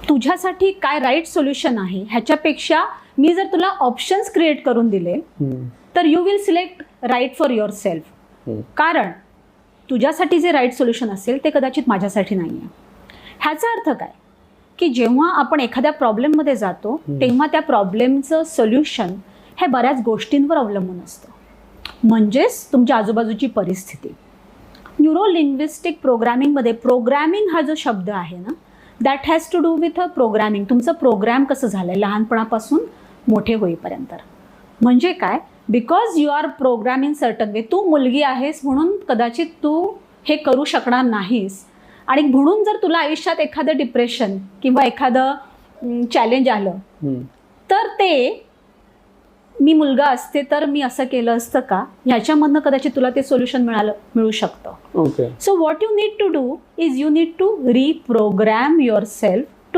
तुझ्यासाठी काय right solution आहे ह्याच्यापेक्षा मी जर तुला ऑप्शन्स क्रिएट करून दिले तर you will select right for yourself. कारण तुझ्यासाठी जे राईट सोल्युशन असेल ते कदाचित माझ्यासाठी नाही आहे. ह्याचा अर्थ काय की जेव्हा आपण एखाद्या प्रॉब्लेममध्ये जातो तेव्हा त्या प्रॉब्लेमचं सोल्युशन हे बऱ्याच गोष्टींवर अवलंबून असतं. म्हणजेच तुमच्या आजूबाजूची परिस्थिती. न्यूरो लिंग्विस्टिक प्रोग्रॅमिंगमध्ये प्रोग्रॅमिंग हा जो शब्द आहे ना, that has to do with a programming. तुमचं प्रोग्रॅम कसं झालं आहे लहानपणापासून मोठे होईपर्यंत. म्हणजे काय, because you are program in certain way. तू मुलगी आहेस म्हणून कदाचित तू हे करू शकणार नाहीस, आणि म्हणून जर तुला आयुष्यात एखादं डिप्रेशन किंवा एखादं चॅलेंज आलं तर ते मी मुलगा असते तर मी असं केलं असतं का, ह्याच्यामधनं कदाचित तुला ते सोल्युशन मिळू शकतं. So what you need to do is you need to reprogram your self